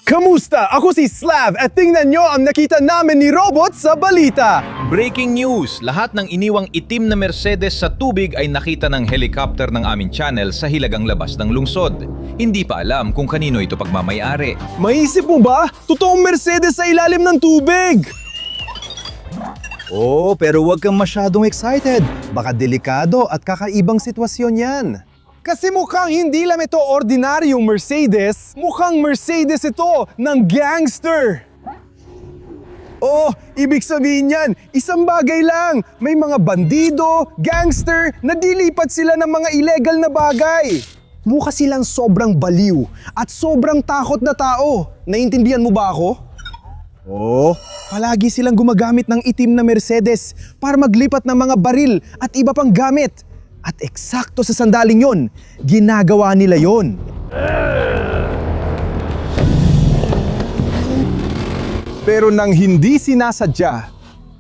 Kamusta? Ako si Slav at tingnan nyo ang nakita namin ni Robot sa balita. Breaking news! Lahat ng iniwang itim na Mercedes sa tubig ay nakita ng helicopter ng aming channel sa hilagang labas ng lungsod. Hindi pa alam kung kanino ito pagmamayari. Maisip mo ba? Totoong Mercedes sa ilalim ng tubig! Oh, pero huwag kang masyadong excited. Baka delikado at kakaibang sitwasyon yan. Kasi mukhang hindi lang ito ordinaryong Mercedes, mukhang Mercedes ito ng gangster! Oh, ibig sabihin yan, isang bagay lang. May mga bandido, gangster, nadilipat sila ng mga illegal na bagay. Mukha silang sobrang baliw at sobrang takot na tao. Naiintindihan mo ba ako? Oh, palagi silang gumagamit ng itim na Mercedes para maglipat ng mga baril at iba pang gamit. At eksakto sa sandaling yon, ginagawa nila yon. Pero nang hindi sinasadya,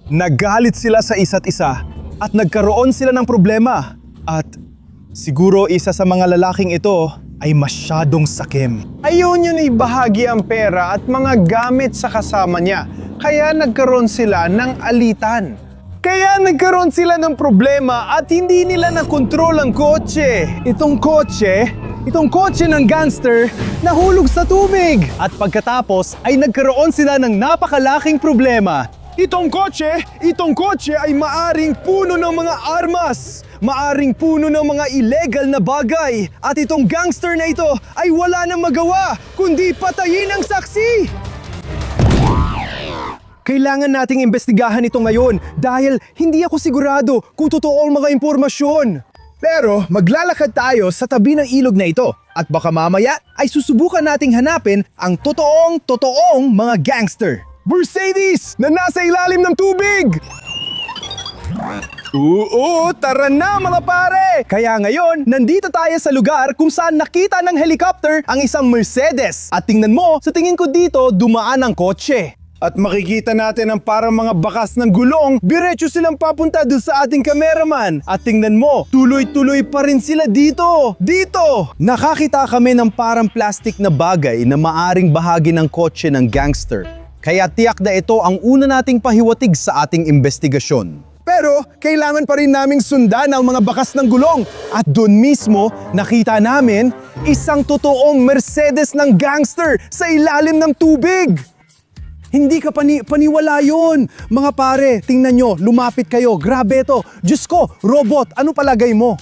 nagalit sila sa isa't isa at nagkaroon sila ng problema. At siguro isa sa mga lalaking ito ay masyadong sakim. Ayaw niya na ibahagi ang pera at mga gamit sa kasama niya, kaya nagkaroon sila ng alitan. Kaya nagkaroon sila ng problema at hindi nila nakontrol ang kotse. Itong kotse ng gangster nahulog sa tubig. At pagkatapos ay nagkaroon sila ng napakalaking problema. Itong kotse ay maaring puno ng mga armas. Maaring puno ng mga illegal na bagay. At itong gangster na ito ay wala nang magawa kundi patayin ang saksi. Kailangan nating imbestigahan ito ngayon dahil hindi ako sigurado kung totoo ang mga impormasyon. Pero maglalakad tayo sa tabi ng ilog na ito at baka mamaya ay susubukan nating hanapin ang totoong mga gangster. Mercedes na nasa ilalim ng tubig! Oo, tara na mga pare! Kaya ngayon, nandito tayo sa lugar kung saan nakita ng helicopter ang isang Mercedes. At tingnan mo, sa tingin ko dito, dumaan ang kotse. At makikita natin ang parang mga bakas ng gulong, diretso silang papunta doon sa ating cameraman. At tingnan mo, tuloy-tuloy pa rin sila dito! Dito! Nakakita kami ng parang plastic na bagay na maaring bahagi ng kotse ng gangster. Kaya tiyak na ito ang una nating pahiwatig sa ating investigasyon. Pero kailangan pa rin naming sundan ang mga bakas ng gulong. At doon mismo, nakita namin isang totoong Mercedes ng gangster sa ilalim ng tubig. Hindi ka paniwala yun. Mga pare, tingnan nyo, lumapit kayo. Grabe ito. Diyos ko, robot, ano palagay mo?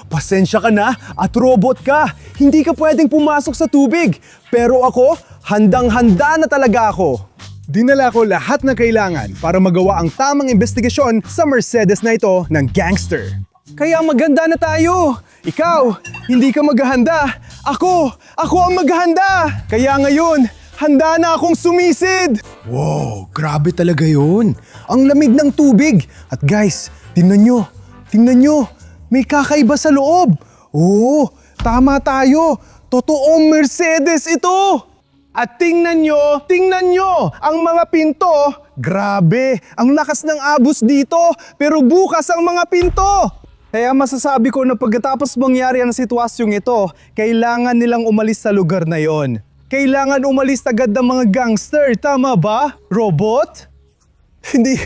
Pasensya ka na at robot ka. Hindi ka pwedeng pumasok sa tubig. Pero ako, handang-handa na talaga ako. Dinala ko lahat na kailangan para magawa ang tamang investigasyon sa Mercedes na ito ng gangster. Kaya maganda na tayo. Ikaw, hindi ka maghahanda. Ako ang maghahanda. Kaya ngayon, handa na akong sumisid. Wow, grabe talaga yun. Ang lamig ng tubig. At guys, tingnan nyo, may kakaiba sa loob. Oo, tama tayo. Totoong Mercedes ito. At tingnan nyo, ang mga pinto. Grabe, ang lakas ng abos dito. Pero bukas ang mga pinto. Kaya masasabi ko na pagkatapos mangyari ang sitwasyong ito, kailangan nilang umalis sa lugar na yon. Kailangan umalis agad ng mga gangster, tama ba, robot? Hindi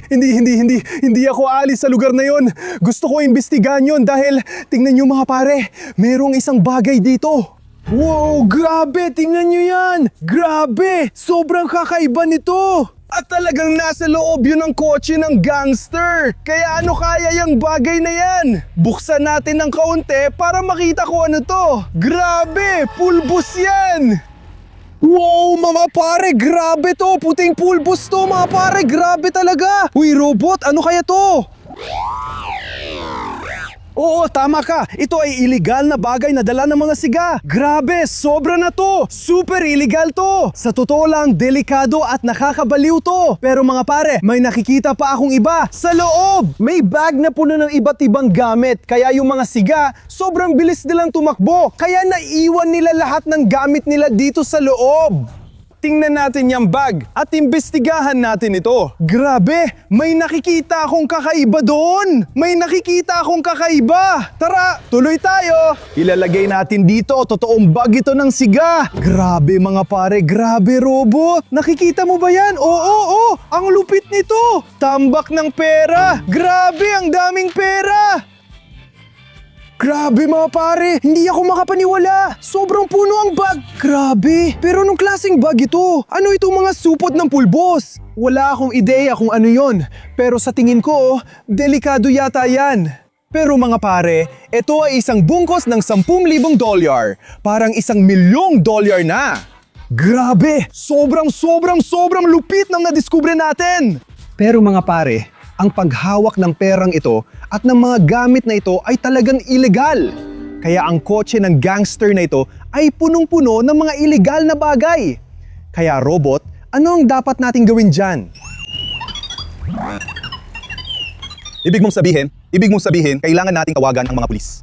ako aalis sa lugar na yon. Gusto ko imbestigahan yon dahil tingnan nyo mga pare, merong isang bagay dito. Wow, grabe, tingnan nyo yan. Grabe, sobrang kakaiba nito. At talagang nasa loob yun ng kotse ng gangster. Kaya ano kaya yung bagay na yan? Buksan natin ng kaunti para makita ko ano to. Grabe! Pulbos yan! Wow, mga pare! Grabe to! Puting pulbos to, mga pare! Grabe talaga! Uy, robot! Ano kaya to? Oo, tama ka. Ito ay illegal na bagay na dala ng mga siga. Grabe, sobra na to. Super illegal to. Sa totoo lang, delikado at nakakabaliw to. Pero mga pare, may nakikita pa akong iba. Sa loob, may bag na puno ng iba't ibang gamit. Kaya yung mga siga, sobrang bilis nilang tumakbo. Kaya naiwan nila lahat ng gamit nila dito sa loob. Tingnan natin yung bag at imbestigahan natin ito. Grabe, may nakikita akong kakaiba doon. May nakikita akong kakaiba. Tara, tuloy tayo. Ilalagay natin dito, totoong bag ito ng siga. Grabe mga pare, grabe robot. Nakikita mo ba yan? Oo, ang lupit nito. Tambak ng pera. Grabe, ang daming pera. Grabe mga pare, hindi ako makapaniwala. Sobrang puno ang bag. Grabe, pero anong klaseng bag ito? Ano itong mga supot ng pulbos? Wala akong ideya kung ano yon. Pero sa tingin ko, delikado yata yan. Pero mga pare, ito ay isang bungkos ng 10,000 dolyar. Parang $1,000,000 na. Grabe, sobrang lupit ng nadiskubre natin. Pero mga pare, ang paghawak ng perang ito at ng mga gamit na ito ay talagang ilegal. Kaya ang kotse ng gangster na ito ay punong-puno ng mga ilegal na bagay. Kaya robot, ano ang dapat nating gawin dyan? Ibig mong sabihin, kailangan nating tawagan ang mga pulis.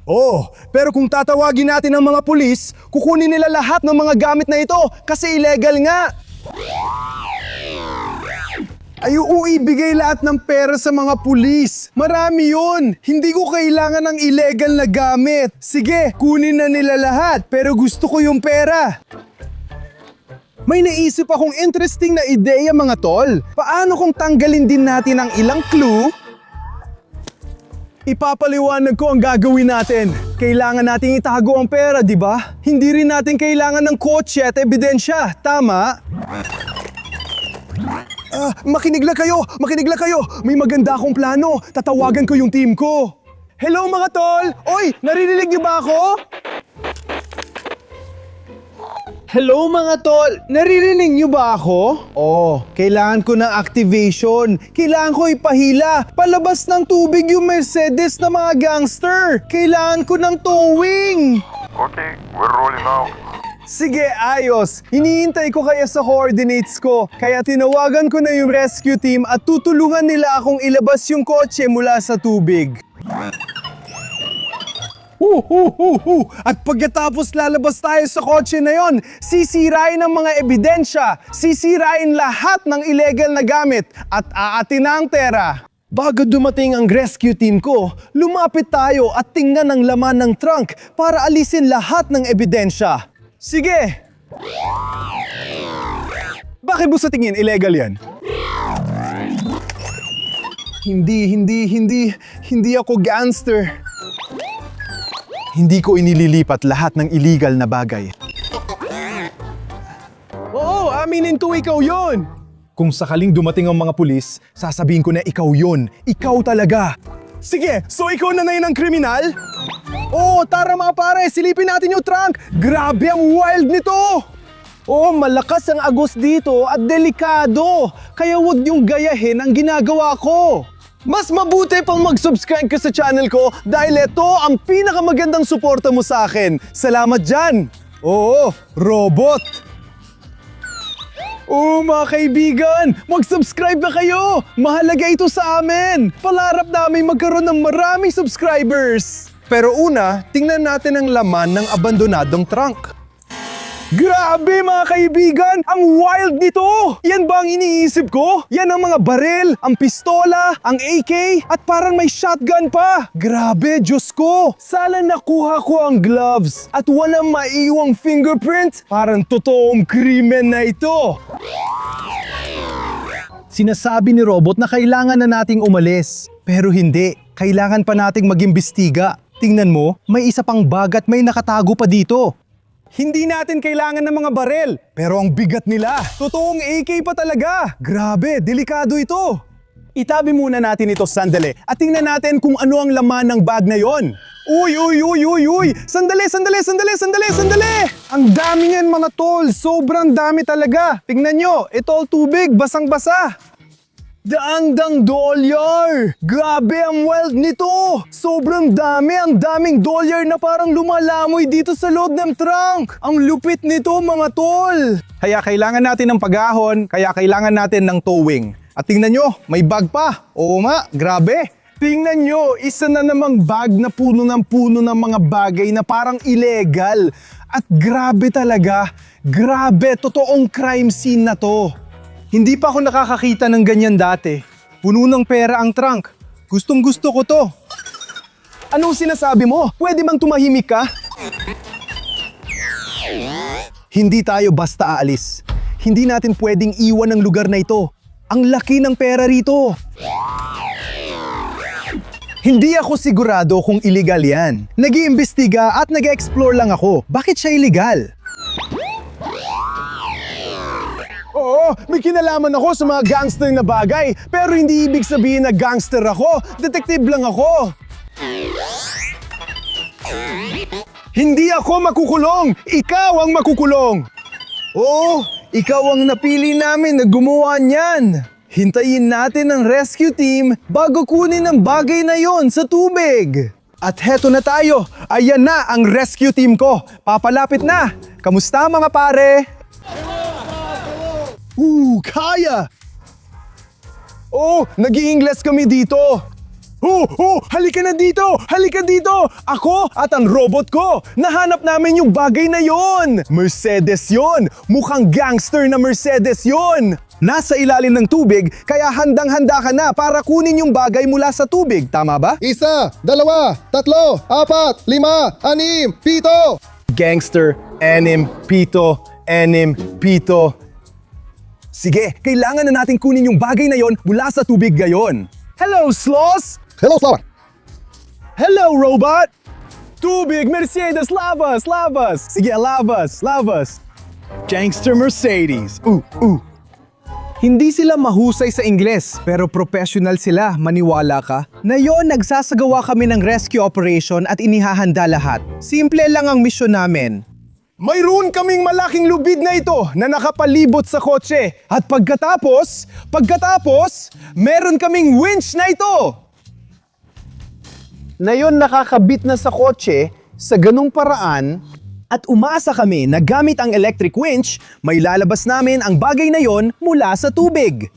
Oh, pero kung tatawagin natin ang mga pulis, kukunin nila lahat ng mga gamit na ito kasi illegal nga. Ay ibigay lahat ng pera sa mga pulis. Marami yun. Hindi ko kailangan ng illegal na gamit. Sige, kunin na nila lahat pero gusto ko yung pera. May naisip akong interesting na ideya mga tol. Paano kung tanggalin din natin ang ilang clue? Ipapaliwanag ko ang gagawin natin. Kailangan nating itago ang pera, di ba? Hindi rin natin kailangan ng kotse at ebidensya, tama? Makinig lang kayo. May maganda akong plano. Tatawagan ko yung team ko. Hello mga tol! Oy, naririnig niyo ba ako? Hello mga tol! Naririnig niyo ba ako? Oh, kailangan ko ng activation. Kailangan ko ipahila. Palabas ng tubig yung Mercedes na mga gangster. Kailangan ko ng towing. Okay, we're rolling now. Sige, ayos. Hinihintay ko kaya sa coordinates ko. Kaya tinawagan ko na yung rescue team at tutulungan nila akong ilabas yung kotse mula sa tubig. At pagkatapos lalabas tayo sa kotse na yon, sisirain ang mga ebidensya, sisirain lahat ng illegal na gamit at aatin na ang pera. Bago dumating ang rescue team ko, lumapit tayo at tingnan ang laman ng trunk para alisin lahat ng ebidensya. Sige! Bakit mo sa tingin illegal yan? Hindi ako gangster. Hindi ko inililipat lahat ng illegal na bagay. Oo, aminin ko ikaw yon. Kung sakaling dumating ang mga pulis, sasabihin ko na ikaw yon. Ikaw talaga. Sige, so ikaw na yun ang kriminal? Oo, tara mga pare, silipin natin yung trunk. Grabe ang wild nito! Oh, malakas ang agos dito at delikado. Kaya huwag niyong gayahin ang ginagawa ko. Mas mabuti pang mag-subscribe ka sa channel ko dahil ito ang pinakamagandang suporta mo sa akin. Salamat dyan! Oo, robot! Oh mga kaibigan, mag-subscribe na kayo! Mahalaga ito sa amin! Palarap namin magkaroon ng maraming subscribers! Pero una, tingnan natin ang laman ng abandonadong trunk. Grabe mga kaibigan! Ang wild nito! Yan ba ang iniisip ko? Yan ang mga baril, ang pistola, ang AK, at parang may shotgun pa! Grabe, Diyos ko! Sana nakuha ko ang gloves at walang maiiwang fingerprint. Parang totoong krimen na ito! Sinasabi ni Robot na kailangan na nating umalis. Pero hindi, kailangan pa nating mag-imbestiga. Tingnan mo, may isa pang bag at may nakatago pa dito. Hindi natin kailangan ng mga barel, pero ang bigat nila. Totoong AK pa talaga. Grabe, delikado ito. Itabi muna natin ito sandali at tingnan natin kung ano ang laman ng bag na yon. Uy! Sandali! Ang dami niyan mga tol, sobrang dami talaga. Tingnan nyo, ito all tubig, basang-basa. Daang-dang dolyar! Grabe ang wild nito! Sobrang dami, ang daming dolyar na parang lumalamoy dito sa loob ng trunk! Ang lupit nito mga tol! Kaya kailangan natin ng pag-ahon, kaya kailangan natin ng towing. At tingnan nyo, may bag pa! Oo nga, grabe! Tingnan nyo, isa na namang bag na puno ng mga bagay na parang illegal. At grabe talaga, grabe, totoong crime scene na to. Hindi pa ako nakakakita ng ganyan dati. Puno ng pera ang trunk. Gustong gusto ko to. Anong sinasabi mo? Pwede bang tumahimik ka? Hindi tayo basta aalis. Hindi natin pwedeng iwan ang lugar na ito. Ang laki ng pera rito. Hindi ako sigurado kung illegal yan. Nag-iimbestiga at nag-explore lang ako. Bakit siya illegal? Oo, may kinalaman ako sa mga gangster na bagay. Pero hindi ibig sabihin na gangster ako. Detective lang ako. Hindi ako makukulong! Ikaw ang makukulong! Oo, ikaw ang napili namin na gumawa niyan. Hintayin natin ang rescue team bago kunin ang bagay na yon sa tubig. At heto na tayo. Ayan na ang rescue team ko. Papalapit na. Kamusta mga pare? Kaya! Oh, nag-i-Ingles kami dito. Halika na dito! Halika dito! Ako at ang robot ko! Nahanap namin yung bagay na yon! Mercedes yon! Mukhang gangster na Mercedes yon! Nasa ilalim ng tubig, kaya handang-handa ka na para kunin yung bagay mula sa tubig. Tama ba? 1, 2, 3, 4, 5, 6, 7. Gangster, enim, pito. Sige, kailangan na natin kunin yung bagay na yon mula sa tubig gayon. Hello, Sloss! Hello, Slawan. Hello, robot! Tubig, Mercedes, lavas! Sige, lavas! Gangster Mercedes. Hindi sila mahusay sa Ingles, pero professional sila, maniwala ka. Ngayon, nagsasagawa kami ng rescue operation at inihahanda lahat. Simple lang ang misyon namin. Mayroon kaming malaking lubid na ito na nakapalibot sa kotse. At pagkatapos, meron kaming winch na ito. Ngayon nakakabit na sa kotse sa ganung paraan at umaasa kami na gamit ang electric winch, may lalabas namin ang bagay na yon mula sa tubig.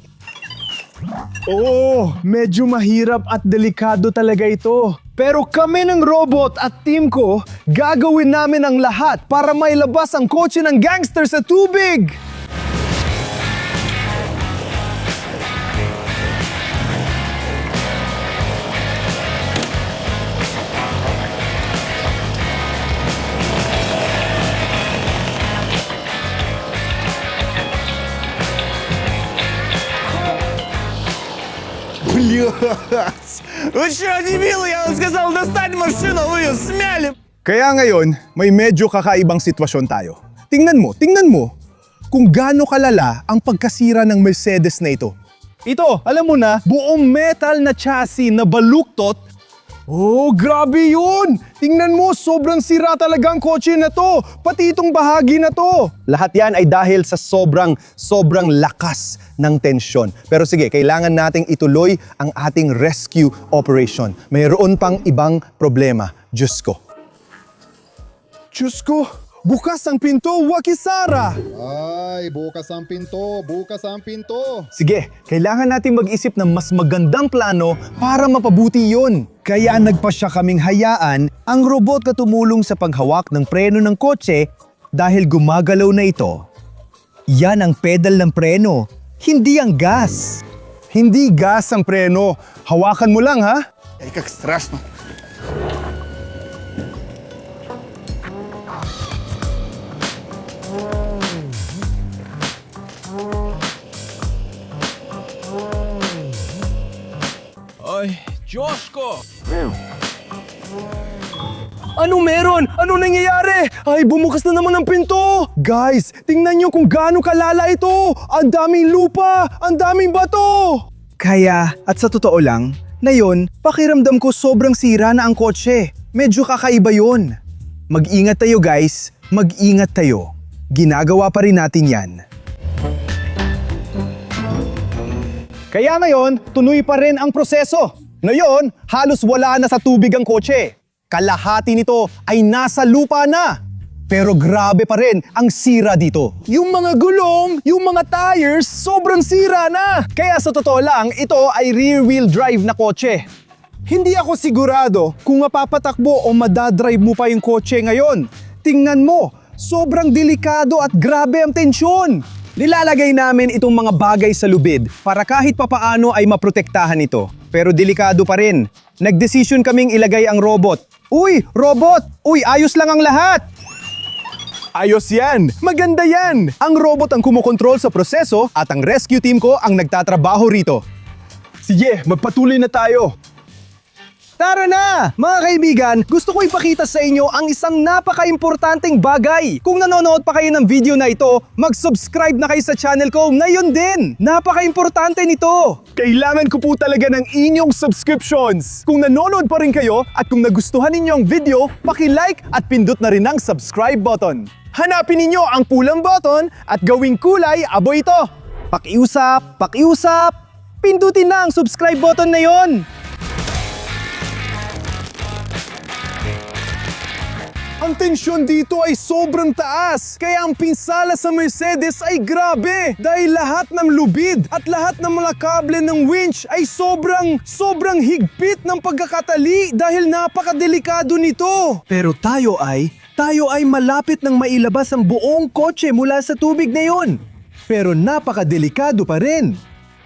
Oo, medyo mahirap at delikado talaga ito. Pero kami ng robot at team ko, gagawin namin ang lahat para mailabas ang kotse ng gangster sa tubig! Вы что, дебилы? Я вам сказал достать машину, вы ее смяли! Kaya ngayon, may medyo kakaibang sitwasyon tayo. Tingnan mo, kung gaano kalala ang pagkasira ng Mercedes na ito. Ito, alam mo na, buong metal na chassis na baluktot. Oh, grabe yun! Tingnan mo, sobrang sira talaga ang kotse na to, pati itong bahagi na to. Lahat yan ay dahil sa sobrang lakas ng tensyon. Pero sige, kailangan nating ituloy ang ating rescue operation. Mayroon pang ibang problema, Diyos ko. Bukas ang pinto, Wakisara! Ay, bukas ang pinto. Sige, kailangan natin mag-isip ng mas magandang plano para mapabuti yun. Kaya nagpasya kaming hayaan ang robot na tumulong sa paghawak ng preno ng kotse dahil gumagalaw na ito. Yan ang pedal ng preno, hindi ang gas. Hindi gas ang preno. Hawakan mo lang, ha? Ай, как страшно. Ay, Diyos ko! Ano meron? Ano nangyayari? Ay, bumukas na naman ang pinto! Guys, tingnan nyo kung gaano kalala ito! Ang daming lupa! Ang daming bato! Kaya, at sa totoo lang, ngayon, pakiramdam ko sobrang sira na ang kotse. Medyo kakaiba yun. Mag-ingat tayo guys, mag-ingat tayo. Ginagawa pa rin natin yan. Kaya ngayon, tuloy pa rin ang proseso. Ngayon, halos wala na sa tubig ang kotse. Kalahati nito ay nasa lupa na. Pero grabe pa rin ang sira dito. Yung mga gulong, yung mga tires, sobrang sira na. Kaya sa totoo lang, ito ay rear-wheel drive na kotse. Hindi ako sigurado kung mapapatakbo o madadrive mo pa yung kotse ngayon. Tingnan mo, Sobrang delikado at grabe ang tensyon. Nilalagay namin itong mga bagay sa lubid para kahit papaano ay maprotektahan ito. Pero delikado pa rin. Nagdesisyon kaming ilagay ang robot. Uy, robot! Uy, ayos lang ang lahat! Ayos yan! Maganda yan! Ang robot ang kumokontrol sa proseso at ang rescue team ko ang nagtatrabaho rito. Sige, magpatuloy na tayo. Tara na! Mga kaibigan, gusto ko ipakita sa inyo ang isang napaka-importanting bagay. Kung nanonood pa kayo ng video na ito, mag-subscribe na kayo sa channel ko ngayon din! Napaka-importante nito! Kailangan ko po talaga ng inyong subscriptions. Kung nanonood pa rin kayo at kung nagustuhan ninyo ang video, paki-like at pindot na rin ang subscribe button. Hanapin ninyo ang pulang button at gawing kulay abo ito. Pakiusap, pakiusap! Pindutin na ang subscribe button na yon! Ang tensyon dito ay sobrang taas, kaya ang pinsala sa Mercedes ay grabe dahil lahat ng lubid at lahat ng mga kable ng winch ay sobrang higpit ng pagkakatali dahil napakadelikado nito. Pero tayo ay malapit nang mailabas ang buong kotse mula sa tubig na yon. Pero napakadelikado pa rin.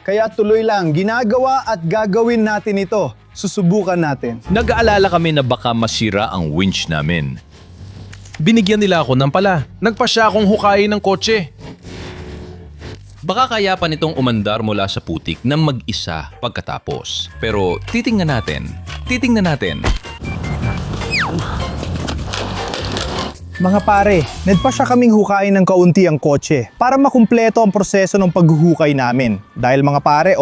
Kaya tuloy lang, ginagawa at gagawin natin ito. Susubukan natin. Nag-aalala kami na baka masira ang winch namin. Binigyan nila ako ng pala. Nagpa siya akong hukayin ng kotse. Baka kaya pa nitong umandar mula sa putik ng mag-isa pagkatapos. Pero titingnan natin. Mga pare, nagpasya kaming hukayin ng kaunti ang kotse para makumpleto ang proseso ng paghuhukay namin. Dahil mga pare,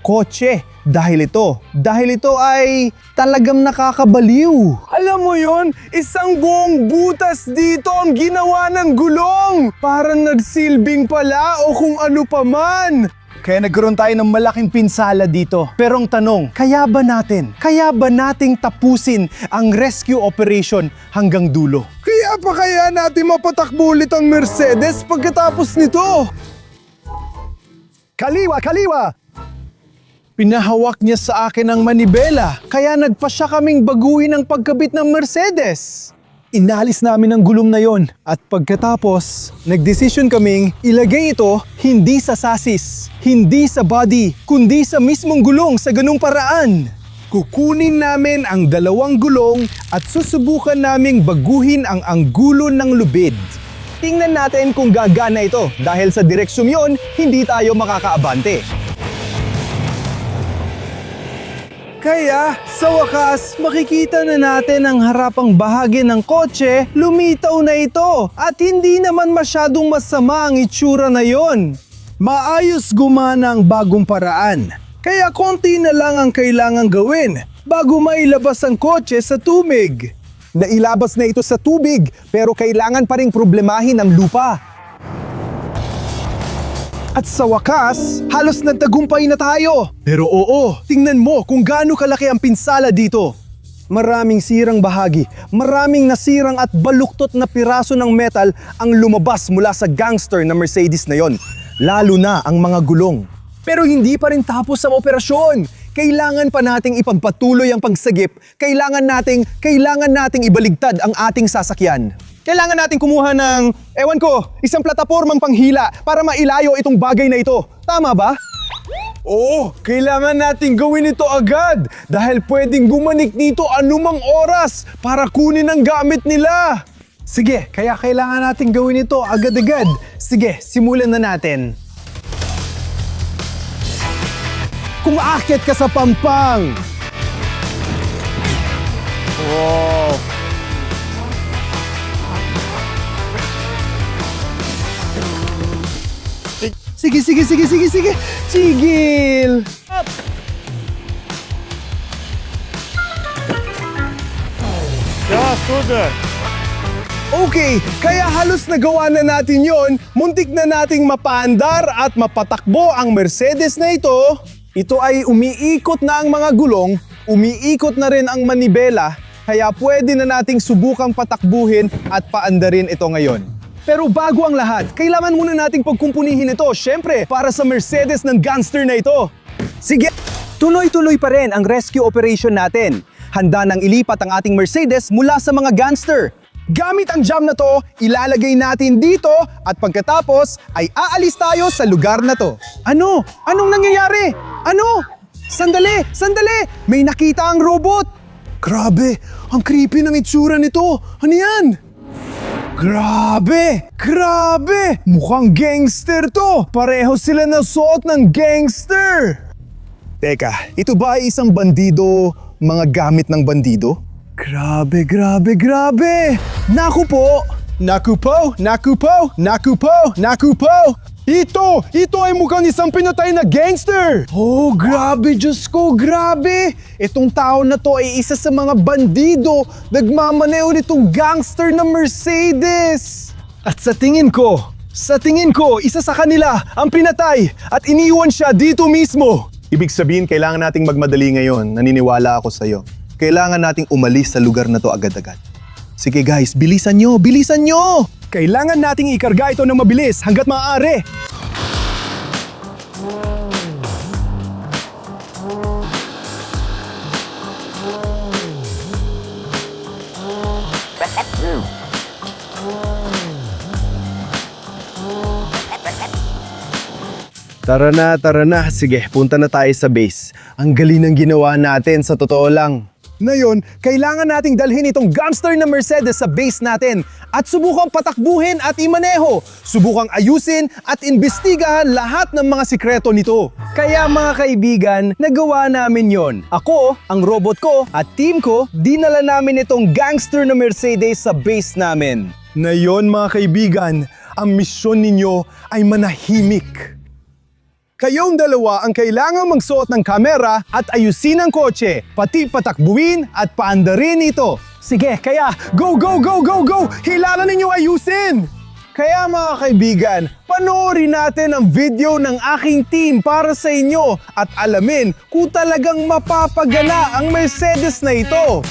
kotse. Dahil ito ay talagang nakakabaliw. Alam mo yon, isang buong butas dito ang ginawa ng gulong. Parang nagsilbing pala o kung ano pa man. Kaya nagkaroon tayo ng malaking pinsala dito. Pero ang tanong, kaya ba nating tapusin ang rescue operation hanggang dulo? Kaya natin mapatakbo ulit ang Mercedes pagkatapos nito? Kaliwa! Pinahawak niya sa akin ang manibela, kaya nagpasya kaming baguhin ang pagkabit ng Mercedes. Inalis namin ang gulong na yon at pagkatapos, nagdesisyon kaming ilagay ito hindi sa sasis, hindi sa body, kundi sa mismong gulong sa ganung paraan. Kukunin namin ang dalawang gulong at susubukan naming baguhin ang anggulo ng lubid. Tingnan natin kung gagana ito dahil sa direksyon yon, hindi tayo makakaabante. Kaya, sa wakas, makikita na natin ang harapang bahagi ng kotse, lumitaw na ito at hindi naman masyadong masama ang itsura na yon. Maayos gumana ang bagong paraan. Kaya konti na lang ang kailangang gawin bago mailabas ang kotse sa tubig. Nailabas na ito sa tubig pero kailangan pa ring problemahin ang lupa. At sa wakas, halos nagtagumpay na tayo. Pero tingnan mo kung gaano kalaki ang pinsala dito. Maraming sirang bahagi, maraming nasirang at baluktot na piraso ng metal ang lumabas mula sa gangster na Mercedes na yon. Lalo na ang mga gulong. Pero hindi pa rin tapos ang operasyon. Kailangan pa nating ipagpatuloy ang pagsagip. Kailangan nating ibaligtad ang ating sasakyan. Kailangan nating kumuha ng, isang platapormang panghila para mailayo itong bagay na ito. Tama ba? Oo, kailangan nating gawin ito agad dahil pwedeng gumanik dito anumang oras para kunin ang gamit nila. Sige, kaya kailangan nating gawin ito agad-agad. Sige, simulan na natin. Kung aakyat ka sa pampang. Wow. Sige. Sigil! Да, супер! Okay, kaya halos nagawa na natin yon. Muntik na nating mapaandar at mapatakbo ang Mercedes na ito. Ito ay umiikot na ang mga gulong, umiikot na rin ang manibela, kaya pwede na nating subukang patakbuhin at paandarin ito ngayon. Pero bago ang lahat, kailangan muna nating pagkumpunihin ito, syempre, para sa Mercedes ng gangster na ito. Sige! Tuloy-tuloy pa rin ang rescue operation natin. Handa nang ilipat ang ating Mercedes mula sa mga gangster. Gamit ang jam na to, ilalagay natin dito at pagkatapos ay aalis tayo sa lugar na to. Ano? Anong nangyayari? Ano? Sandali! Sandali! May nakita ang robot! Grabe! Ang creepy ng itsura nito! Ano yan? Grabe! Grabe! Mukhang gangster to! Pareho sila na suot ng gangster! Teka, ito ba ay isang bandido, mga gamit ng bandido? Grabe, grabe, grabe! Naku po! Naku po! Naku po! Naku po! Naku po! Ito! Ito ay mukhang isang pinatay na gangster! Oh, grabe! Diyos ko, grabe! Itong tao na to ay isa sa mga bandido nagmamaneho nitong gangster na Mercedes! At sa tingin ko, isa sa kanila ang pinatay at iniwan siya dito mismo! Ibig sabihin, kailangan nating magmadali ngayon. Naniniwala ako sa'yo. Kailangan nating umalis sa lugar na to agad-agad. Sige guys, bilisan nyo! Bilisan nyo! Kailangan nating ikarga ito ng mabilis hanggat maaari. Tara na. Sige, punta na tayo sa base. Ang galing ng ginawa natin, sa totoo lang. Ngayon, kailangan nating dalhin itong gangster na Mercedes sa base natin at subukang patakbuhin at imaneho. Subukang ayusin at imbestigahan lahat ng mga sikreto nito. Kaya mga kaibigan, nagawa namin yon. Ako, ang robot ko at team ko, dinala namin itong gangster na Mercedes sa base namin. Ngayon mga kaibigan, ang misyon ninyo ay manahimik. Kayong dalawa ang kailangang magsuot ng kamera at ayusin ang kotse, pati patakbuhin at paandarin ito. Sige, kaya go! Hilalan ninyo ayusin! Kaya mga kaibigan, panoorin natin ang video ng aking team para sa inyo at alamin kung talagang mapapagana ang Mercedes na ito.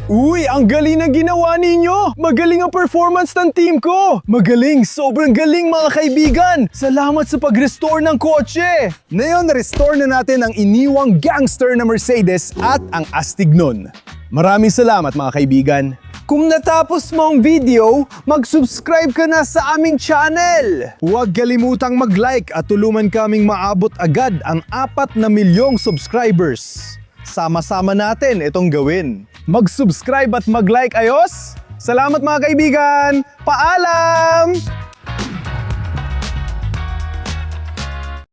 Uy, ang galing na ginawa ninyo! Magaling ang performance ng team ko! Magaling, sobrang galing mga kaibigan! Salamat sa pag-restore ng kotse! Ngayon, restore na natin ang iniwang gangster na Mercedes at ang astig nun. Maraming salamat mga kaibigan! Kung natapos mo ang video, mag-subscribe ka na sa aming channel! Huwag kalimutang mag-like at tulungan kaming maabot agad ang 4 na milyong subscribers. Sama-sama natin itong gawin. Mag-subscribe at mag-like ayos? Salamat mga kaibigan! Paalam!